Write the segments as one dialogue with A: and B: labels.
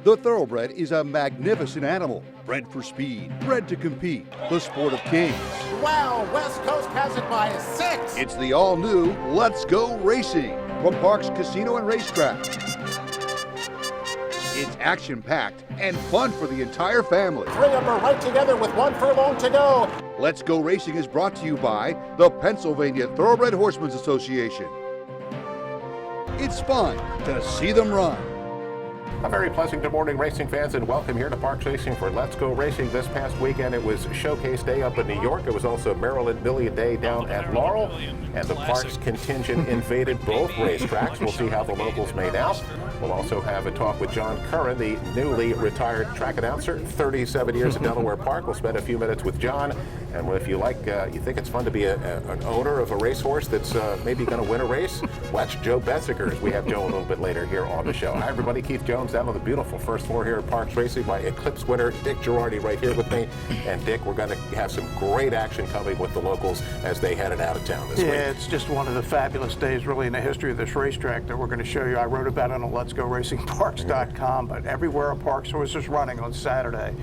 A: The thoroughbred is a magnificent animal, bred for speed, bred to compete, the sport of kings.
B: Wow, West Coast has it by 6.
A: It's the all-new Let's Go Racing from Parks Casino and Racetrack. It's action-packed and fun for the entire family.
B: 3 of them are right together with 1 furlong to go.
A: Let's Go Racing is brought to you by the Pennsylvania Thoroughbred Horsemen's Association. It's fun to see them run.
B: A very pleasant good morning, racing fans, and welcome here to Parks Racing for Let's Go Racing. This past weekend, it was Showcase Day up in New York. It was also Maryland Million Day down at Laurel, and the Parks contingent invaded both racetracks. We'll see how the locals made out. We'll also have a talk with John Curran, the newly retired track announcer, 37 years at Delaware Park. We'll spend a few minutes with John, and if you like, you think it's fun to be an owner of a racehorse that's maybe going to win a race, watch Joe Betziger, as we have Joe a little bit later here on the show. Hi, everybody. Keith Jones down on the beautiful first floor here at Parks Racing. My Eclipse winner, Dick Girardi, right here with me. And Dick, we're going to have some great action coming with the locals as they headed out of town this week.
C: Yeah, it's just one of the fabulous days really in the history of this racetrack that we're going to show you. I wrote about it on Let'sGoRacingParks.com, but everywhere a Parks horse is running on Saturday,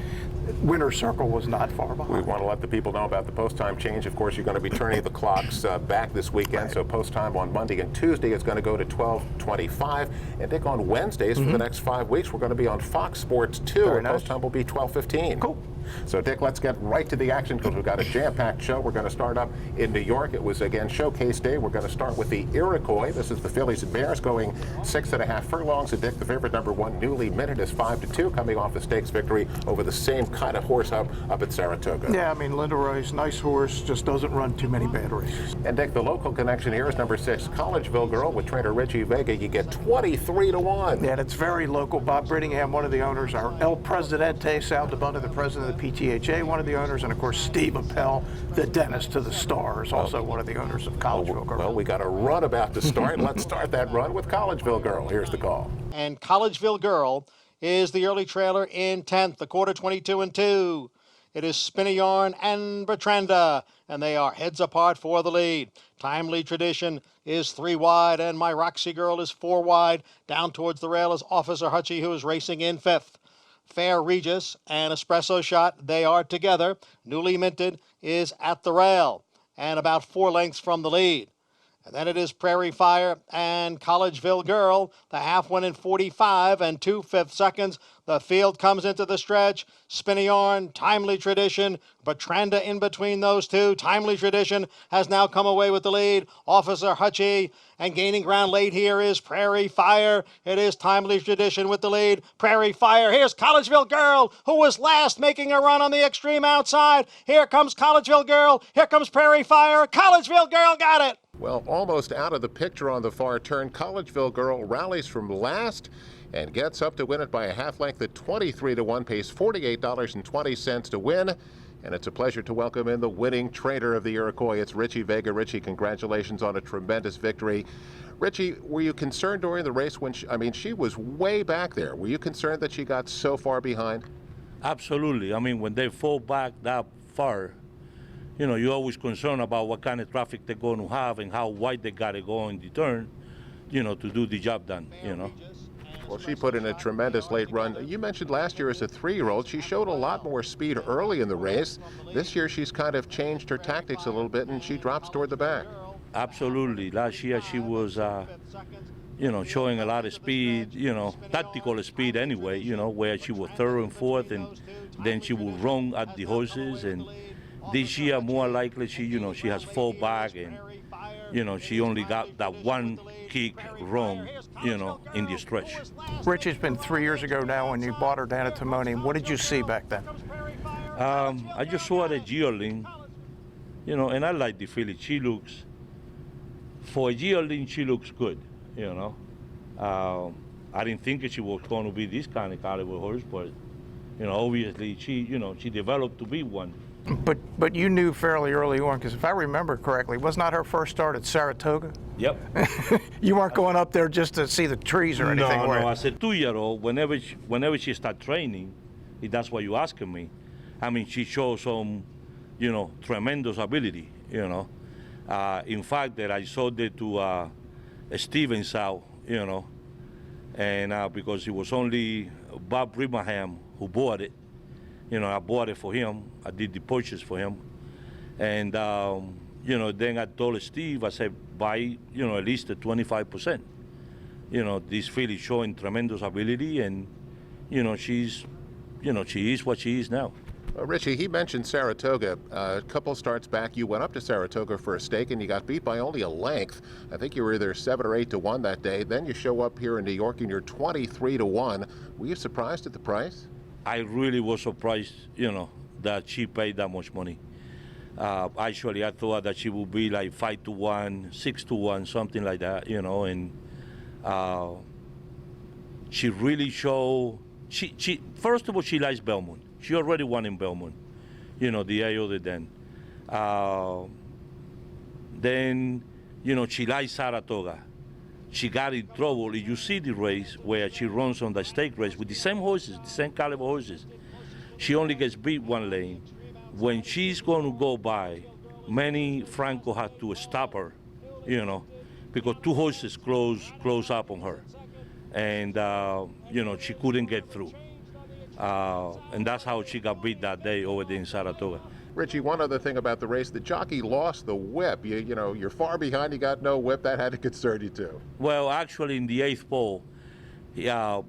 C: Winner's Circle was not far behind.
B: We want to let the people know about the post time change. Of course, you're going to be turning the clocks back this weekend, right. So post time on Monday and Tuesday is going to go to 12:25. And Dick, on Wednesdays for the next 5 weeks, we're going to be on Fox Sports 2. Very nice. Post time will be 12:15.
C: Cool.
B: So, Dick, let's get right to the action because we've got a jam-packed show. We're going to start up in New York. It was, again, Showcase Day. We're going to start with the Iroquois. This is the fillies and bears going 6.5 furlongs. And, Dick, the favorite, number 1, Newly Minted, is 5-2, coming off a stakes victory over the same kind of horse up at Saratoga.
C: Yeah, I mean, Linda Rice, nice horse, just doesn't run too many bad races.
B: And, Dick, the local connection here is number 6, Collegeville Girl, with trainer Richie Vega. You get 23-1.
C: Yeah, it's very local. Bob Brittingham, one of the owners, our El Presidente, Sal DeBunda, the president of the PTHA, one of the owners, and of course Steve Appel, the dentist to the stars, also one of the owners of Collegeville Girl.
B: Well, we got a run about to start. Let's start that run with Collegeville Girl. Here's the call.
D: And Collegeville Girl is the early trailer in 10th, the quarter 22-2. It is Spinny Yarn and Bertranda, and they are heads apart for the lead. Timely Tradition is 3 wide, and My Roxy Girl is 4 wide. Down towards the rail is Officer Hutchie, who is racing in 5th. Fair Regis and Espresso Shot, they are together. Newly Minted is at the rail and about 4 lengths from the lead. And then it is Prairie Fire and Collegeville Girl, the half one in 45 and 2/5 seconds. The field comes into the stretch. Spinny Yarn, Timely Tradition, Bertranda in between those two. Timely Tradition has now come away with the lead. Officer Hutchie, and gaining ground late here is Prairie Fire. It is Timely Tradition with the lead. Prairie Fire. Here's Collegeville Girl, who was last, making a run on the extreme outside. Here comes Collegeville Girl. Here comes Prairie Fire. Collegeville Girl got it.
B: Well, almost out of the picture on the far turn, Collegeville Girl rallies from last and gets up to win it by a half length at 23-1, pays $48.20 to win. And it's a pleasure to welcome in the winning trainer of the Iroquois. It's Richie Vega. Richie, congratulations on a tremendous victory. Richie, were you concerned during the race when she was way back there? Were you concerned that she got so far behind?
E: Absolutely. I mean, when they fall back that far, you know, you're always concerned about what kind of traffic they're going to have and how wide they got to go in the turn, you know, to do the job done, you know.
B: Well, she put in a tremendous late run. You mentioned last year as a 3-year-old, she showed a lot more speed early in the race. This year, she's kind of changed her tactics a little bit, and she drops toward the back.
E: Absolutely. Last year, she was, you know, showing a lot of speed, you know, tactical speed anyway, you know, where she was 3rd and 4th, and then she would run at the horses. And this year, more likely, she has fall back, and, you know, she only got that one kick wrong, you know, in the stretch.
C: Rich, it's been 3 years ago now when you bought her down at Timonium. What did you see back then?
E: I just saw her at yearling, you know, and I like the filly. She looks, for a yearling, she looks good, you know. I didn't think she was going to be this kind of caliber horse, but, you know, obviously she developed to be one.
C: But you knew fairly early on, because if I remember correctly, was not her first start at Saratoga?
E: Yep.
C: You weren't going up there just to see the trees or anything?
E: No. As a 2-year-old, whenever she start training, that's what you're asking me. I mean, she shows some, you know, tremendous ability, you know. In fact, that I sold it to Steven Sau, you know, and because he was only Bob Brimaham, who bought it. You know, I bought it for him. I did the purchase for him. And, you know, then I told Steve, I said, buy, you know, at least at 25%. You know, this filly is showing tremendous ability, and, you know, she is what she is now.
B: Richie, he mentioned Saratoga. A couple starts back, you went up to Saratoga for a stake, and you got beat by only a length. I think you were either 7 or 8 to 1 that day. Then you show up here in New York, and you're 23 to 1. Were you surprised at the price?
E: I really was surprised, you know, that she paid that much money. Actually, I thought that she would be like 5 to 1, 6 to 1, something like that, you know. And she really showed. She first of all, she likes Belmont. She already won in Belmont, you know, the day other then. Then, you know, she likes Saratoga. She got in trouble. You see the race where she runs on the stake race with the same horses, the same caliber horses. She only gets beat one lane. When she's going to go by, Manny Franco had to stop her, you know, because 2 horses close up on her. And, you know, she couldn't get through. And that's how she got beat that day over there in Saratoga.
B: Richie, one other thing about the race, the jockey lost the whip. You know, you're far behind, you got no whip. That had to concern you too.
E: Well, actually, in the 8th pole,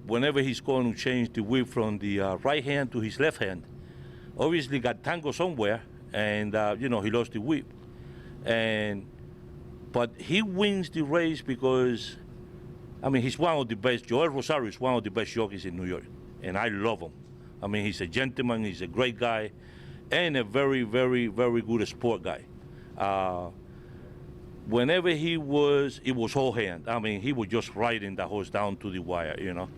E: whenever he's going to change the whip from the right hand to his left hand, obviously got tangled somewhere, and, you know, he lost the whip. But he wins the race because, I mean, he's one of the best. Joel Rosario is one of the best jockeys in New York, and I love him. I mean, he's a gentleman, he's a great guy, and a very, very, very good sport guy. Whenever it was whole hand. I mean, he was just riding the horse down to the wire, you know.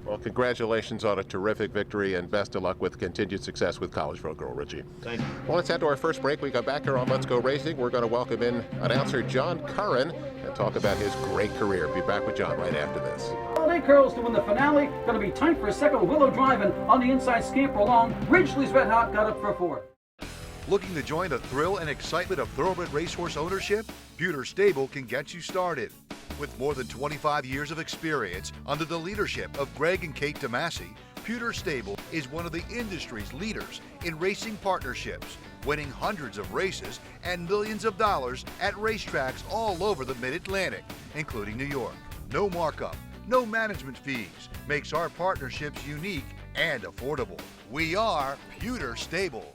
B: Well, congratulations on a terrific victory, and best of luck with continued success with Collegeville Girl, Richie.
E: Thank you.
B: Well, let's head to our first break. We got back here on Let's Go Racing. We're going to welcome in announcer John Curran and talk about his great career. Be back with John right after this.
F: Holiday Curls to win the finale. Going to be tight for a second. Willow driving on the inside, scamper along. Ridgely's Red Hot got up for 4th.
A: Looking to join the thrill and excitement of thoroughbred racehorse ownership? Pewter Stable can get you started. With more than 25 years of experience under the leadership of Greg and Kate DeMasi, Pewter Stable is one of the industry's leaders in racing partnerships, winning hundreds of races and millions of dollars at racetracks all over the Mid-Atlantic, including New York. No markup, no management fees makes our partnerships unique and affordable. We are Pewter Stable.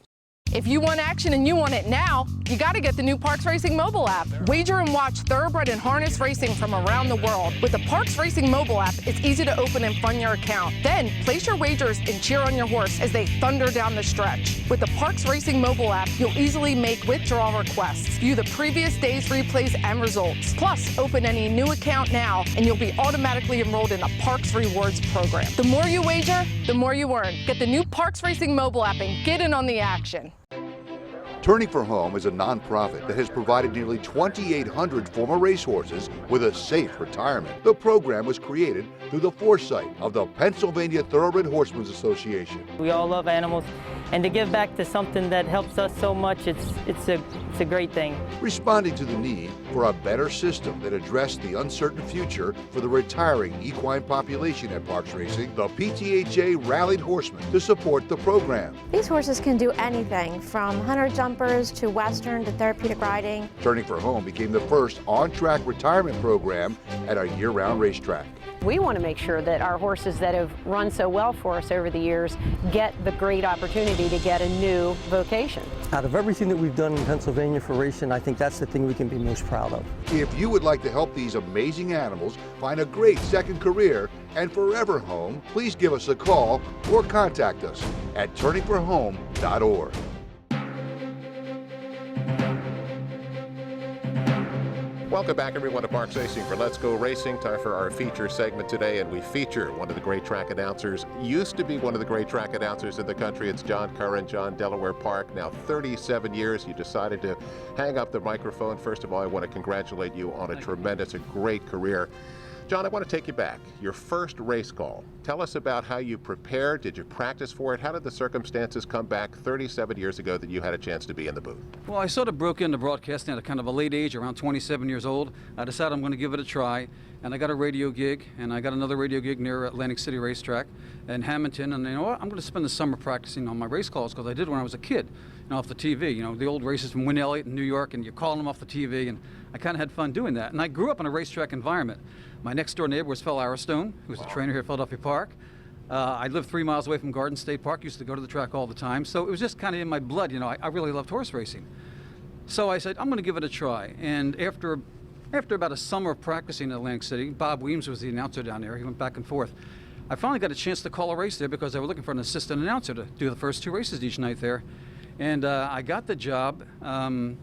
G: If you want action and you want it now, you got to get the new Parks Racing mobile app. Wager and watch thoroughbred and harness racing from around the world. With the Parks Racing mobile app, it's easy to open and fund your account. Then place your wagers and cheer on your horse as they thunder down the stretch. With the Parks Racing mobile app, you'll easily make withdrawal requests, view the previous day's replays and results. Plus, open any new account now and you'll be automatically enrolled in a Parks Rewards program. The more you wager, the more you earn. Get the new Parks Racing mobile app and get in on the action.
A: Turning for Home is a nonprofit that has provided nearly 2,800 former racehorses with a safe retirement. The program was created through the foresight of the Pennsylvania Thoroughbred Horsemen's Association.
H: We all love animals, and to give back to something that helps us so much, it's a great thing.
A: Responding to the need for a better system that addressed the uncertain future for the retiring equine population at Parks Racing, the PTHA rallied horsemen to support the program.
I: These horses can do anything from hunter jumpers to western to therapeutic riding.
A: Turning for Home became the first on-track retirement program at a year-round racetrack.
J: We want to make sure that our horses that have run so well for us over the years get the great opportunity to get a new vocation.
K: Out of everything that we've done in Pennsylvania for racing, I think that's the thing we can be most proud of.
A: If you would like to help these amazing animals find a great second career and forever home, please give us a call or contact us at turningforhome.org.
B: Welcome back, everyone, to Parks Racing for Let's Go Racing. Time for our feature segment today, and we feature one of the great track announcers. Used to be one of the great track announcers in the country. It's John Curran, John Delaware Park. Now 37 years, you decided to hang up the microphone. First of all, I want to congratulate you on a tremendous, a great career. John, I want to take you back. Your first race call. Tell us about how you prepared. Did you practice for it? How did the circumstances come back 37 years ago that you had a chance to be in the booth?
F: Well, I sort of broke into broadcasting at a kind of a late age, around 27 years old. I decided I'm going to give it a try, and I got a radio gig, and I got another radio gig near Atlantic City Racetrack in Hamilton, and you know what? I'm going to spend the summer practicing on my race calls because I did when I was a kid, off the TV. You know, the old races from Wynn Elliott in New York, and you're calling them off the TV, and I kind of had fun doing that. And I grew up in a racetrack environment. My next door neighbor was Phil Aristone, who was a trainer here at Philadelphia Park. I lived 3 miles away from Garden State Park, used to go to the track all the time, so it was just kind of in my blood. You know, I really loved horse racing. So I said, I'm going to give it a try. And after about a summer of practicing in Atlantic City, Bob Weems was the announcer down there. He went back and forth. I finally got a chance to call a race there because they were looking for an assistant announcer to do the first 2 races each night there. And I got the job, and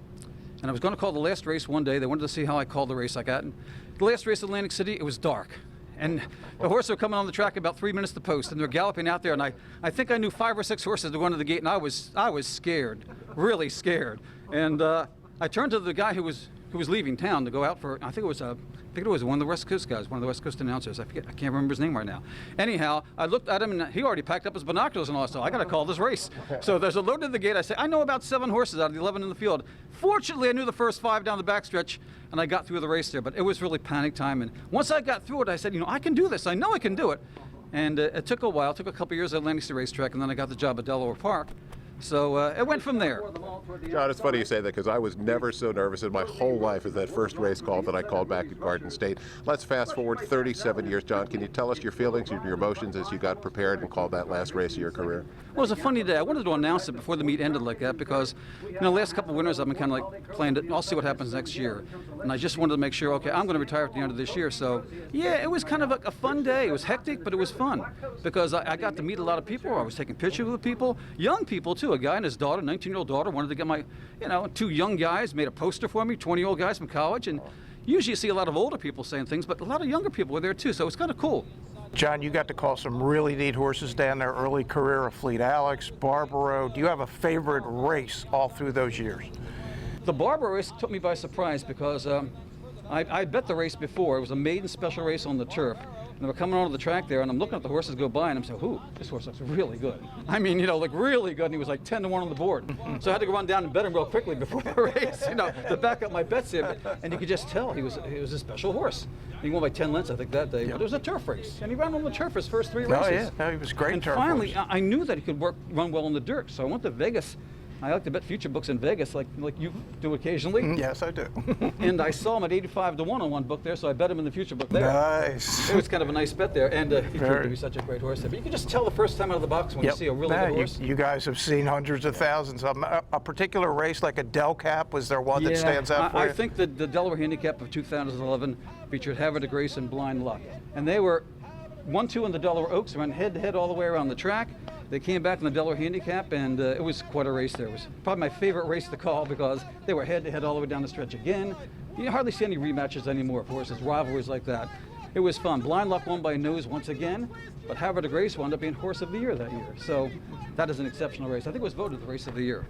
F: I was going to call the last race one day. They wanted to see how I called the race I got. And the last race at Atlantic City, it was dark. And the horses were coming on the track about 3 minutes to post, and they're galloping out there. And I think I knew 5 or 6 horses that went to the gate, and I was scared, really scared. And I turned to the guy who was leaving town to go out for, I think it was one of the West Coast guys, one of the West Coast announcers. I can't remember his name right now. Anyhow, I looked at him, and he already packed up his binoculars and all, so I got to call this race. So there's a load at the gate. I say, I know about 7 horses out of the 11 in the field. Fortunately, I knew the first 5 down the backstretch, and I got through the race there, but it was really panic time. And once I got through it, I said, you know, I can do this. I know I can do it. And it took a while. It took a couple years at Atlantic City Racetrack, and then I got the job at Delaware Park. So it went from there.
B: John, it's funny you say that because I was never so nervous in my whole life as that first race call that I called back at Garden State. Let's fast forward 37 years, John. Can you tell us your feelings, your emotions as you got prepared and called that last race of your career?
F: Well, it was a funny day. I wanted to announce it before the meet ended like that because, you know, the last couple of winters I've been kind of like planned it. I'll see what happens next year. And I just wanted to make sure, okay, I'm going to retire at the end of this year. So, yeah, it was kind of a fun day. It was hectic, but it was fun because I got to meet a lot of people. I was taking pictures with people, young people too. A guy and his daughter, 19-year-old daughter, wanted to get my, 2 young guys made a poster for me, 20-year-old guys from college. And usually you see a lot of older people saying things, but a lot of younger people were there too. So it was kind of cool.
C: John, you got to call some really neat horses down there, early career of Fleet Alex, Barbaro. Do you have a favorite race all through those years?
F: The Barbaro race took me by surprise because I bet the race before. It was a maiden special race on the turf. And we're coming onto the track there, and I'm looking at the horses go by, and I'm saying, ooh, this horse looks really good. I mean, like really good, and he was like 10-1 on the board. So I had to go run down and bet him real quickly before the race, to back up my bets here. And you could just tell he was a special horse. He won by 10 lengths, I think, that day. Yep. But it was a turf race, and he ran on the turf his first 3 races.
C: Oh, yeah, no, he was great.
F: And
C: turf
F: finally,
C: horse.
F: I knew that he could run well in the dirt, so I went to Vegas. I like to bet future books in Vegas, like you do occasionally.
C: Yes, I do.
F: And I saw him at 85-1 on one book there, so I bet him in the future book there.
C: Nice.
F: It was kind of a nice bet there, and he proved to be such a great horse there. But you can just tell the first time out of the box when you see a really good horse.
C: You guys have seen hundreds of thousands of them. A particular race like a Del Cap, was there one that stands out for you?
F: I think the Delaware Handicap of 2011 featured Havre de Grace and Blind Luck. And they were 1-2 in the Delaware Oaks, ran head-to-head all the way around the track. They came back in the Delaware Handicap, and it was quite a race there. It was probably my favorite race to call because they were head-to-head all the way down the stretch again. You hardly see any rematches anymore of horses, rivalries like that. It was fun. Blind Luck won by a nose once again, but Havre de Grace wound up being Horse of the Year that year. So that is an exceptional race. I think it was voted the Race of the Year.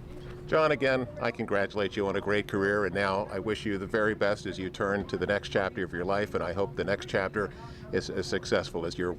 B: John, again, I congratulate you on a great career, and now I wish you the very best as you turn to the next chapter of your life, and I hope the next chapter is as successful as your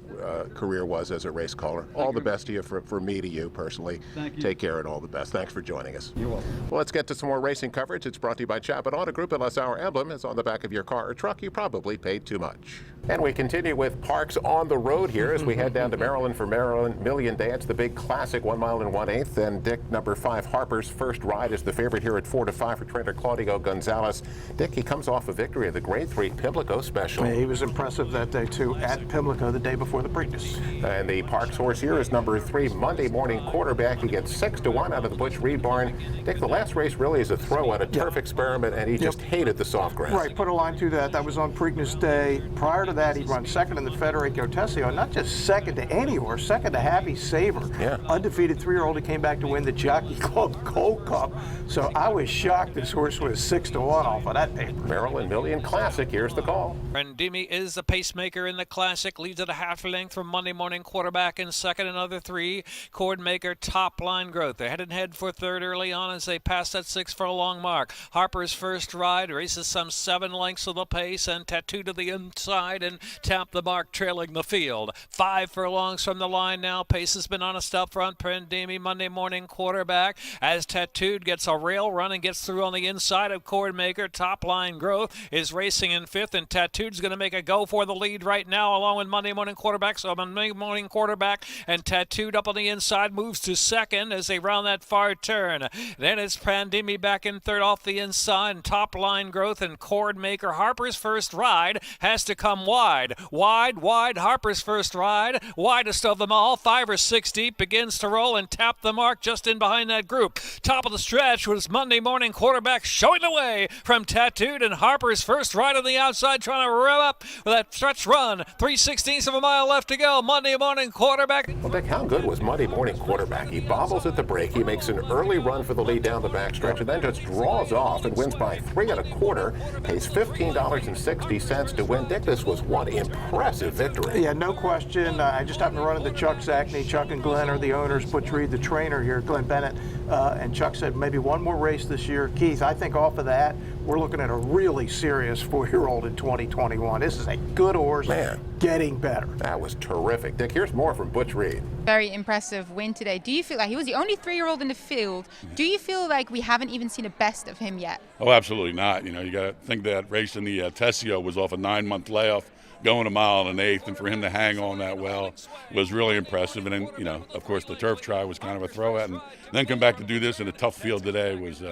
B: career was as a race caller. All the best to you from me to you personally.
F: Thank you.
B: Take care and all the best. Thanks for joining us.
F: You're welcome.
B: Well, let's get to some more racing coverage. It's brought to you by Chapman Auto Group. Unless our emblem is on the back of your car or truck, you probably paid too much. And we continue with Parks on the road here as we head down to Maryland for Maryland Million Day. It's the big classic 1 mile and 1/8. And Dick, number 5, Harper's first ride is the favorite here at 4-5 for trainer Claudio Gonzalez. Dick, he comes off a victory of the Grade 3 Pimlico Special.
C: He was impressive that day too at Pimlico the day before the Preakness.
B: And the Parks horse here is number 3, Monday Morning Quarterback. He gets 6-1 out of the Butch Reed barn. Dick, the last race really is a throw at a turf experiment, and he just hated the soft grass.
C: Right, put a line through that. That was on Preakness Day. Prior to that, he run second in the Federico Tessio, not just second to any horse, second to Happy Saver.
B: Yeah.
C: Undefeated 3-year-old who came back to win the Jockey Club Gold Cup. So I was shocked this horse was 6-1 off of that paper.
B: Maryland Million Classic, here's the call.
L: Brandimi is the pacemaker in the Classic, leads at a half length from Monday Morning Quarterback in second, another 3. Cordmaker, Top Line Growth. They're head and head for third early on as they pass that 6 furlong mark. Harper's First Ride races some 7 lengths of the pace and Tattoo to the inside and Tap the Mark trailing the field. 5 furlongs from the line now. Pace has been honest up front. Brandimi, Monday Morning Quarterback, as Tattooed gets a rail run and gets through on the inside of Cordmaker. Top Line Growth is racing in 5th, and Tattooed's going to make a go for the lead right now along with Monday Morning Quarterback. So Monday Morning Quarterback and Tattooed up on the inside moves to second as they round that far turn. Then it's Brandimi back in third off the inside, and Top Line Growth and Cordmaker. Harper's First Ride has to come wide. Wide, Harper's First Ride, widest of them all, 5 or 6 deep, begins to roll and Tap the Mark just in behind that group. Top of the stretch was Monday Morning Quarterback showing the way from Tattooed, and Harper's First Ride on the outside trying to rev up with that stretch run. 3/16 of a mile left to go. Monday Morning Quarterback.
B: Well, Dick, how good was Monday Morning Quarterback? He bobbles at the break. He makes an early run for the lead down the backstretch and then just draws off and wins by 3 1/4. Pays $15.60 to win. Dick, this was one impressive victory.
C: Yeah, no question. I just happened to run into Chuck Zachney. Chuck and Glenn are the owners. Butch Reed, the trainer here, Glenn Bennett. And Chuck said maybe one more race this year. Keith, I think off of that, we're looking at a really serious 4-year-old in 2021. This is a good horse.
B: Man,
C: getting better.
B: That was terrific. Dick, here's more from Butch Reed.
M: Very impressive win today. Do you feel like he was the only 3-year-old in the field? Do you feel like we haven't even seen a best of him yet?
N: Oh, absolutely not. You know, you got to think that race in the Tessio was off a 9-month layoff, going 1 1/8, and for him to hang on that well was really impressive. And then, you know, of course, the turf try was kind of a throw at, and then come back to do this in a tough field today was,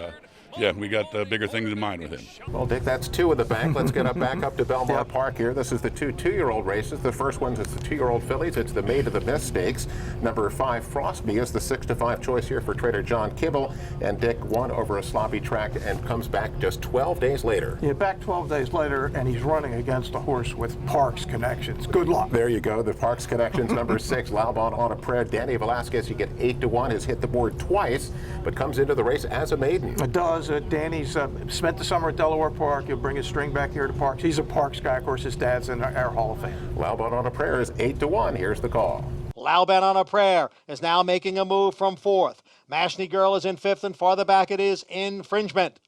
N: yeah, we got bigger things in mind with him.
B: Well, Dick, that's 2 in the bank. Let's get back up to Belmont Park here. This is the 2 2-year-old races. The first one is the 2-year-old fillies. It's the Maid of the Mist Stakes. Number 5, Frost Me, is the 6-5 choice here for trader John Kibble. And Dick won over a sloppy track and comes back just 12 days later.
C: Yeah, back 12 days later, and he's running against a horse with Parks connections. Good luck.
B: There you go. The Parks connections, number 6, Laubon on a Prayer. Danny Velasquez, you get 8-1, has hit the board twice, but comes into the race as a maiden.
C: It does. Danny's spent the summer at Delaware Park. He'll bring his string back here to Parks. He's a Parks guy. Of course, his dad's in our Hall of Fame.
B: Laubon on a Prayer is 8-1. Here's the call.
D: Laubon on a Prayer is now making a move from 4th. Mashney Girl is in 5th, and farther back it is Infringement.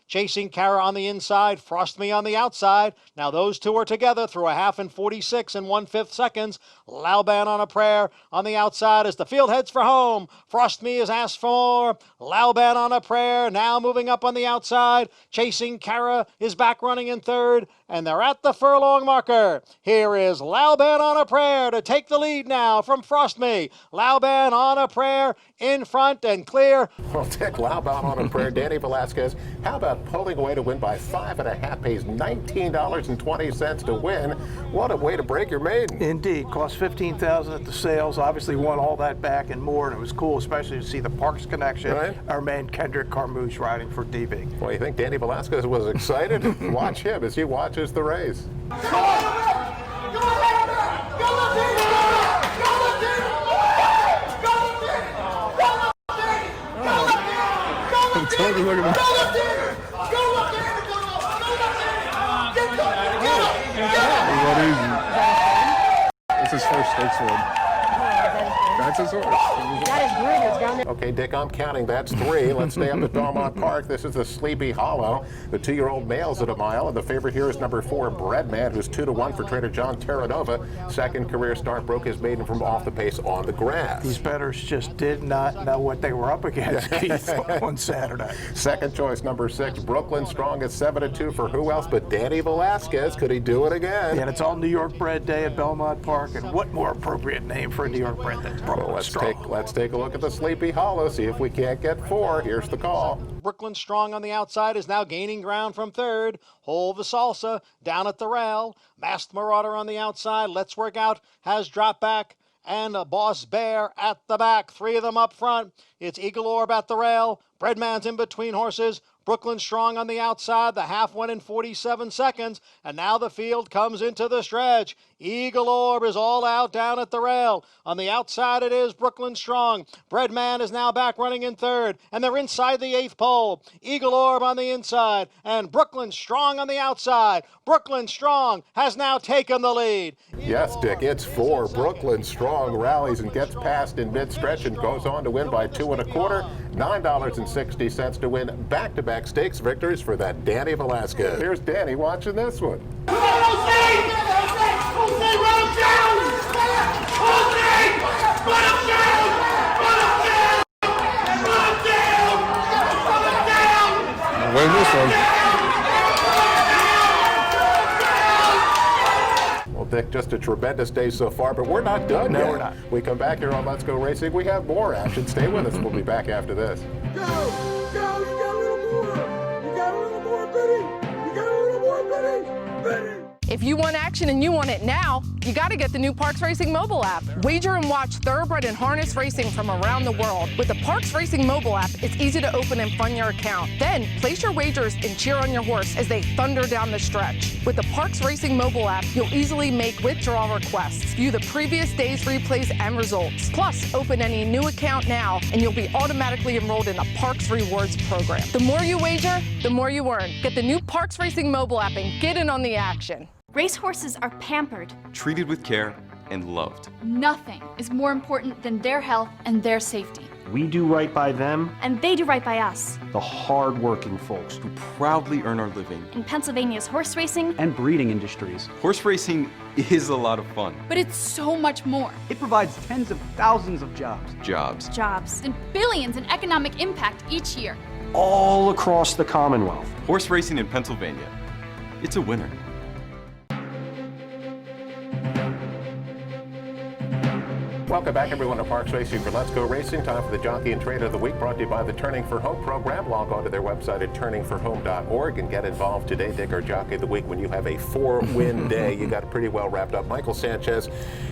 D: Chasing Kara on the inside, Frost Me on the outside. Now those two are together through a half and 46 and 1/5 seconds. Laubon on a Prayer on the outside as the field heads for home. Frost Me is asked for. Laubon on a Prayer now moving up on the outside. Chasing Kara is back running in 3rd, and they're at the furlong marker. Here is Laubon on a Prayer to take the lead now from Frost Me. Laubon on a Prayer in front and clear.
B: Well, Dick, Laubon on a Prayer. Danny Velasquez, how about pulling away to win by 5 1/2, pays $19.20 to win. What a way to break your maiden.
C: Indeed. Cost $15,000 at the sales. Obviously won all that back and more, and it was cool, especially to see the Parks connection.
B: Right.
C: Our man Kendrick Carmouche riding for DB.
B: Well, you think Danny Velasquez was excited? Watch him as he watches the race.
O: It's his first stakes win. That's his horse.
I: That is Bruder's down there.
B: Okay, Dick, I'm counting. That's 3. Let's stay up at Belmont Park. This is the Sleepy Hollow. The 2-year-old male's at a mile, and the favorite here is number 4, Breadman, who's 2-1 for trader John Terranova. Second career start, broke his maiden from off the pace on the grass.
C: These bettors just did not know what they were up against, Keith, on Saturday.
B: Second choice, number 6, Brooklyn Strong at 7-2 for who else but Danny Velasquez. Could he do it again?
C: Yeah, and it's all New York bred day at Belmont Park, and what more appropriate name for a New York bred than Brooklyn Strong?
B: Let's take a look at the Sleepy Hollow, see if we can't get 4. Here's the call.
D: Brooklyn Strong on the outside is now gaining ground from 3rd. Hole the Salsa down at the rail. Masked Marauder on the outside. Let's Work Out has dropped back. And a Boss Bear at the back. 3 of them up front. It's Eagle Orb at the rail. Breadman's in between horses. Brooklyn Strong on the outside. The half went in 47 seconds. And now the field comes into the stretch. Eagle Orb is all out down at the rail. On the outside it is Brooklyn Strong. Breadman is now back running in third, and they're inside the 8th pole. Eagle Orb on the inside, and Brooklyn Strong on the outside. Brooklyn Strong has now taken the lead.
B: Yes, Dick, it's 4. Brooklyn Strong rallies and gets past in mid-stretch and goes on to win by 2 1/4, $9.60 to win back-to-back stakes victories for that Danny Velasquez. Here's Danny watching this one.
O: Win this one.
B: Well, Dick, just a tremendous day so far, but we're not done yet.
C: No, we're not.
B: We come back here on Let's Go Racing. We have more action. Stay with us. We'll be back after this.
P: Go! You got a little more! You got a little more bidding! You got a little more bidding! Bidding!
G: If you want action and you want it now, you got to get the new Parks Racing mobile app. Wager and watch thoroughbred and harness racing from around the world. With the Parks Racing mobile app, it's easy to open and fund your account. Then place your wagers and cheer on your horse as they thunder down the stretch. With the Parks Racing mobile app, you'll easily make withdrawal requests, view the previous day's replays and results. Plus, open any new account now, and you'll be automatically enrolled in the Parks Rewards program. The more you wager, the more you earn. Get the new Parks Racing mobile app and get in on the action.
Q: Racehorses are pampered,
R: treated with care, and loved.
Q: Nothing is more important than their health and their safety.
S: We do right by them,
Q: and they do right by us.
S: the hard-working folks
R: who proudly earn our living
Q: in Pennsylvania's horse racing
S: and breeding industries.
R: Horse racing is a lot of fun.
Q: But it's so much more.
S: It provides tens of thousands of jobs.
Q: Jobs, and billions in economic impact each year.
S: All across the Commonwealth.
R: Horse racing in Pennsylvania. It's a winner.
B: Welcome back, everyone, to Parks Racing for Let's Go Racing. Time for the Jockey and Trainer of the Week, brought to you by the Turning for Home program. Log on to their website at turningforhome.org and get involved today. Dick, our Jockey of the Week, when you have a 4-win day, you got it pretty well wrapped up. Michael Sanchez,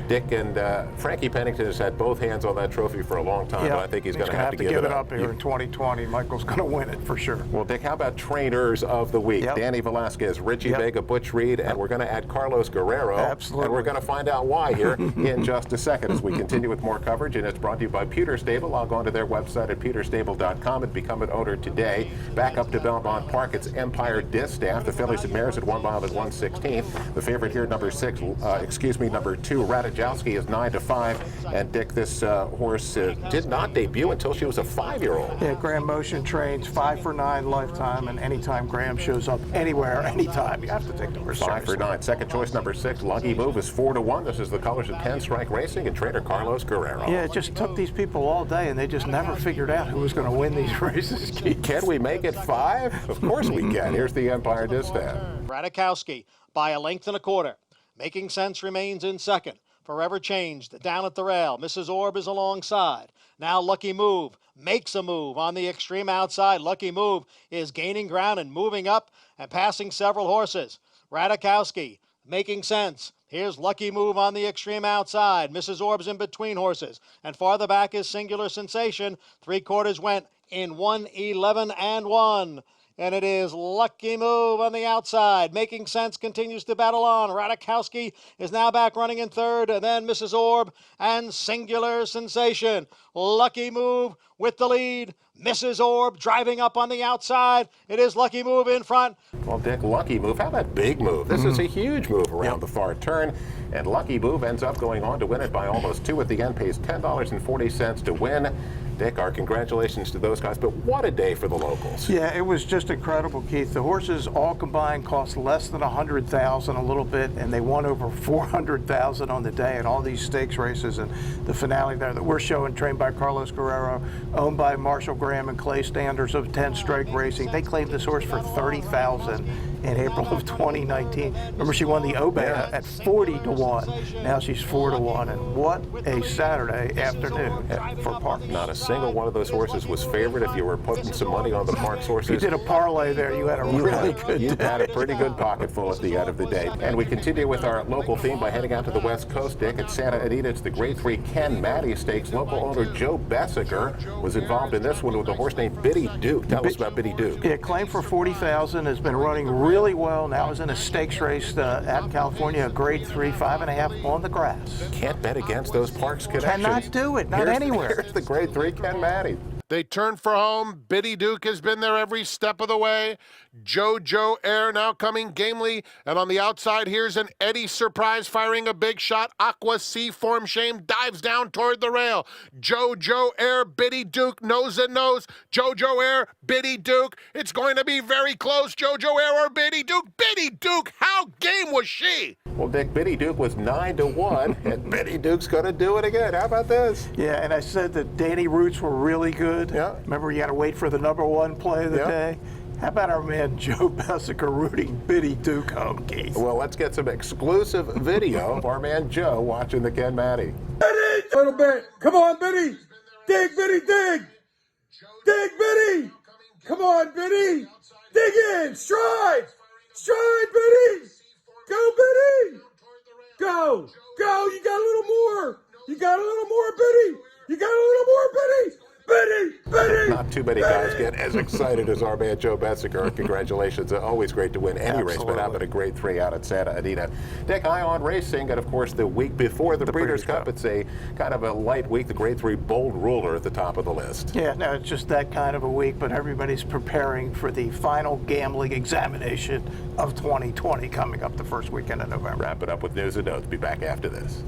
B: Dick, and Frankie Pennington has had both hands on that trophy for a long time, but I think he's going to have to give it up
C: here in 2020. Michael's going to win it for sure.
B: Well, Dick, how about trainers of the week? Danny Velasquez, Richie Vega, Butch Reed, and we're going to add Carlos Guerrero.
C: Absolutely.
B: And we're going to find out why here in just a second as we continue with more coverage. And it's brought to you by Pewter Stable. Log on to their website at pewterstable.com and become an owner today. Back up to Belmont Park, it's Empire Distaff. The fillies and mares at 1 mile and 1/16. The favorite here, number 2, Radajowski, is 9-5. And Dick, this horse did not debut until she was a 5-year-old.
C: Yeah, Graham Motion trains 5 for 9 lifetime, and anytime Graham shows up anywhere, anytime, you have to take the horse
B: 5 for 9. Second choice, number 6, Lucky Move, is 4-1. This is the colors of 10 Strike Racing and trainer Carlos Guerrero.
C: Yeah, it just took these people all day, and they just never figured out who was going to win these races.
B: Can we make it 5? Of course we can. Here's the Empire Distaff.
D: Radajowski by a length and a quarter. Making Sense remains in second. Forever Changed down at the rail. Mrs. Orb is alongside. Now Lucky Move makes a move on the extreme outside. Lucky Move is gaining ground and moving up and passing several horses. Radajowski Making Sense. Here's Lucky Move on the extreme outside. Mrs. Orb's in between horses. And farther back is Singular Sensation. 3/4 went in 1:11.1. And it is Lucky Move on the outside. Making Sense continues to battle on. Radajowski is now back running in third. And then Mrs. Orb and Singular Sensation. Lucky Move with the lead. Mrs. Orb driving up on the outside. It is Lucky Move in front.
B: Well, Dick, Lucky Move, how about Big Move? This is a huge move around the far turn. And Lucky Move ends up going on to win it by almost 2 at the end, pays $10.40 to win. Dick, our congratulations to those guys, but what a day for the locals.
C: Yeah, it was just incredible, Keith. The horses all combined cost less than $100,000 a little bit, and they won over $400,000 on the day at all these stakes races. And the finale there that we're showing, trained by Carlos Guerrero, owned by Marshall Graham and Clay Standers of 10 Strike Racing. They claimed this horse for $30,000 in April of 2019. Remember, she won the Obeah at 40-1. Now she's 4-1, and what a Saturday afternoon for Parks.
B: Not a single one of those horses was favored. If you were putting some money on the Parks horses,
C: you did a parlay there. You had a really good day.
B: You had a pretty good pocket full at the end of the day. And we continue with our local theme by heading out to the West Coast, Dick. At Santa Anita, it's the Grade 3 Ken Matty Stakes. Local owner Joe Bessiger was involved in this one with a horse named Biddy Duke. Tell us about Biddy Duke.
C: Yeah, claimed for $40,000, has been running really really well. Now is in a stakes race at California, a grade 3, 5.5 on the grass.
B: Can't bet against those Parks connections.
C: Cannot do it, not anywhere.
B: Here's the grade 3 Ken Matty.
T: They turn for home. Biddy Duke has been there every step of the way. JoJo Air now coming gamely. And on the outside, here's an Eddie Surprise firing a big shot. Aqua C Form Shame dives down toward the rail. JoJo Air, Biddy Duke, nose and nose. JoJo Air, Biddy Duke. It's going to be very close. JoJo Air or Biddy Duke. Biddy Duke, how game was she?
B: Well, Dick, Biddy Duke was 9-1, and Biddy Duke's going to do it again. How about this?
C: Yeah, and I said that Danny Roots were really good.
B: Yeah.
C: Remember, you got to wait for the #1 play of the day. How about our man Joe Bessica rooting Biddy Duke home, Keith?
B: Well, let's get some exclusive video of our man Joe watching the Ken Matty.
P: Biddy! Little bit. Come on, Biddy. Dig, Biddy, dig. Dig, Biddy. Come on, Biddy. Dig in. Stride. Stride, Biddy. Go, Biddy. Go. Go. You got a little more. You got a little more, Biddy. You got a little more, Biddy. Biddy, Biddy.
B: Not too many guys get as excited as our man Joe Bessica. Congratulations. Always great to win any race, but how about a grade 3 out at Santa Anita? Dick, High on Racing, and of course the week before the Breeders' Cup, it's a kind of a light week. The grade 3 Bold Ruler at the top of the list.
C: Yeah, no, it's just that kind of a week, but everybody's preparing for the final gambling examination of 2020 coming up the first weekend of November.
B: Wrap it up with news and notes. Be back after this.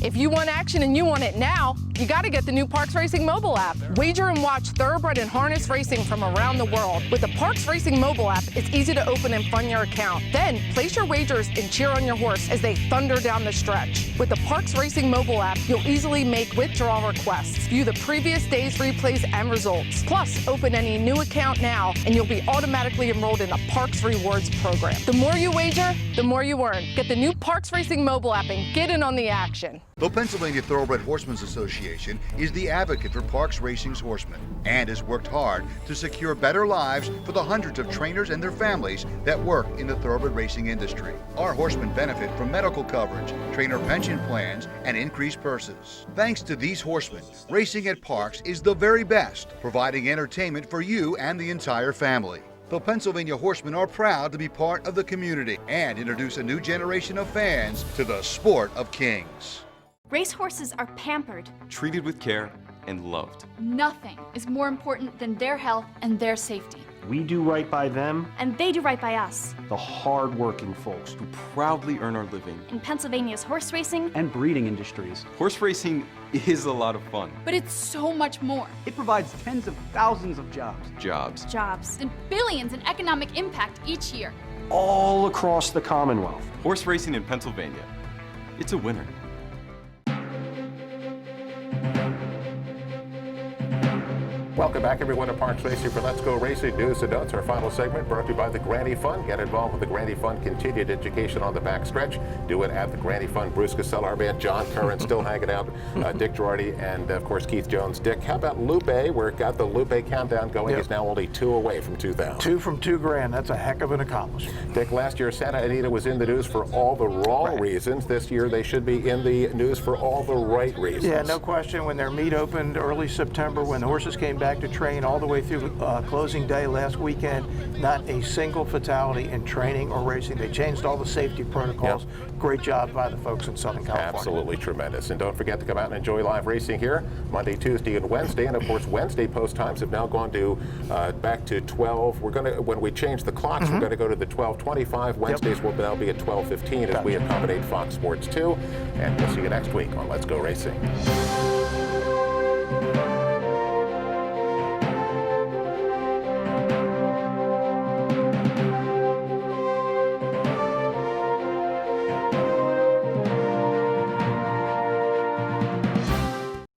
G: If you want action and you want it now, you got to get the new Parks Racing mobile app. Wager and watch thoroughbred and harness racing from around the world. With the Parks Racing mobile app, it's easy to open and fund your account. Then place your wagers and cheer on your horse as they thunder down the stretch. With the Parks Racing mobile app, you'll easily make withdrawal requests, view the previous day's replays and results. Plus, open any new account now, and you'll be automatically enrolled in the Parks Rewards program. The more you wager, the more you earn. Get the new Parks Racing mobile app and get in on the action.
A: The Pennsylvania Thoroughbred Horsemen's Association is the advocate for Parks Racing's horsemen and has worked hard to secure better lives for the hundreds of trainers and their families that work in the thoroughbred racing industry. Our horsemen benefit from medical coverage, trainer pension plans, and increased purses. Thanks to these horsemen, racing at Parks is the very best, providing entertainment for you and the entire family. The Pennsylvania Horsemen are proud to be part of the community and introduce a new generation of fans to the sport of kings.
Q: Racehorses are pampered.
R: Treated with care and loved.
Q: Nothing is more important than their health and their safety.
S: We do right by them.
Q: And they do right by us.
S: The hard-working folks
R: who proudly earn our living.
Q: In Pennsylvania's horse racing
S: and breeding industries.
R: Horse racing is a lot of fun.
Q: But it's so much more.
S: It provides tens of thousands of jobs.
Q: Jobs. And billions in economic impact each year.
S: All across the Commonwealth.
R: Horse racing in Pennsylvania. It's a winner.
B: Welcome back, everyone, to Parks Racing for Let's Go Racing News and Notes. Our final segment brought to you by the Granny Fund. Get involved with the Granny Fund. Continued education on the back stretch. Do it at the Granny Fund. Bruce Casella, our man John Curran, still hanging out. Dick Girardi, and of course Keith Jones. Dick, how about Lupe? We've got the Lupe countdown going.
C: Yep.
B: He's now only 2 away from 2,000.
C: 2 from $2,000. That's a heck of an accomplishment.
B: Dick, last year Santa Anita was in the news for all the wrong reasons. This year they should be in the news for all the right reasons.
C: Yeah, no question. When their meet opened early September, when the horses came back to train all the way through closing day last weekend, not a single fatality in training or racing. They changed all the safety protocols. Yep. Great job by the folks in Southern California.
B: Absolutely tremendous. And don't forget to come out and enjoy live racing here Monday, Tuesday, and Wednesday. And of course, Wednesday post times have now gone to back to 12. We're going to, when we change the clocks, we're going to go to the 12:25. Wednesdays will now be at 12:15 as we accommodate Fox Sports 2. And we'll see you next week on Let's Go Racing.